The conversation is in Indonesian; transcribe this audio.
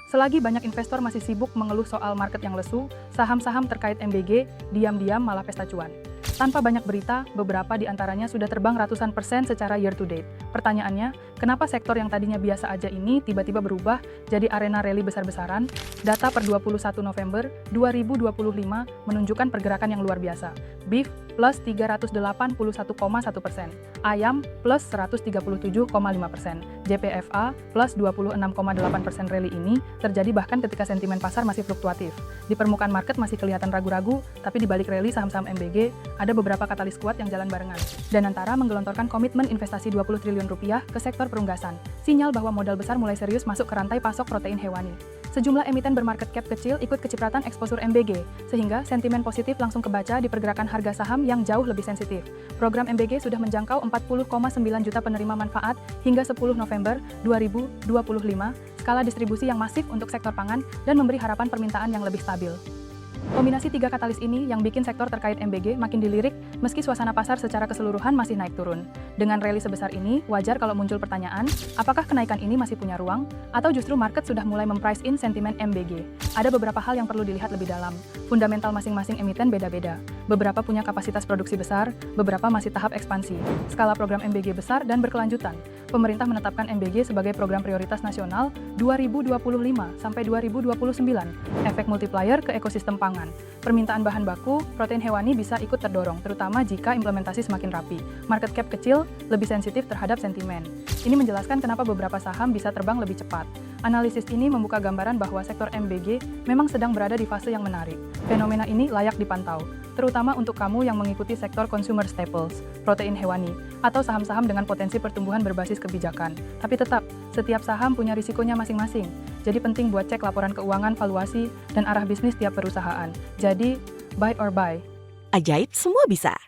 Selagi banyak investor masih sibuk mengeluh soal market yang lesu, saham-saham terkait MBG diam-diam malah pesta cuan. Tanpa banyak berita, beberapa di antaranya sudah terbang ratusan persen secara year to date. Pertanyaannya, kenapa sektor yang tadinya biasa aja ini tiba-tiba berubah jadi arena rally besar-besaran? Data per 21 November 2025 menunjukkan pergerakan yang luar biasa. Beef plus 381,1%, ayam plus 137,5%, JPFA plus 26,8%. Rally ini terjadi bahkan ketika sentimen pasar masih fluktuatif. Di permukaan market masih kelihatan ragu-ragu, tapi di balik rally saham-saham MBG, ada beberapa katalis kuat yang jalan barengan. Danantara menggelontorkan komitmen investasi 20 triliun rupiah ke sektor perunggasan, sinyal bahwa modal besar mulai serius masuk ke rantai pasok protein hewani. Sejumlah emiten bermarket cap kecil ikut kecipratan eksposur MBG, sehingga sentimen positif langsung kebaca di pergerakan harga saham yang jauh lebih sensitif. Program MBG sudah menjangkau 40,9 juta penerima manfaat hingga 10 November 2025, skala distribusi yang masif untuk sektor pangan dan memberi harapan permintaan yang lebih stabil. Kombinasi tiga katalis ini yang bikin sektor terkait MBG makin dilirik meski suasana pasar secara keseluruhan masih naik turun. Dengan rally sebesar ini, wajar kalau muncul pertanyaan, apakah kenaikan ini masih punya ruang, atau justru market sudah mulai memprice in sentimen MBG? Ada beberapa hal yang perlu dilihat lebih dalam. Fundamental masing-masing emiten beda-beda. Beberapa punya kapasitas produksi besar, beberapa masih tahap ekspansi. Skala program MBG besar dan berkelanjutan. Pemerintah menetapkan MBG sebagai program prioritas nasional 2025 sampai 2029. Efek multiplier ke ekosistem pangan. Permintaan bahan baku, protein hewani bisa ikut terdorong, terutama jika implementasi semakin rapi. Market cap kecil lebih sensitif terhadap sentimen. Ini menjelaskan kenapa beberapa saham bisa terbang lebih cepat. Analisis ini membuka gambaran bahwa sektor MBG memang sedang berada di fase yang menarik. Fenomena ini layak dipantau, terutama untuk kamu yang mengikuti sektor consumer staples, protein hewani, atau saham-saham dengan potensi pertumbuhan berbasis kebijakan. Tapi tetap, setiap saham punya risikonya masing-masing. Jadi penting buat cek laporan keuangan, valuasi, dan arah bisnis tiap perusahaan. Jadi, buy or buy. Ajaib semua bisa.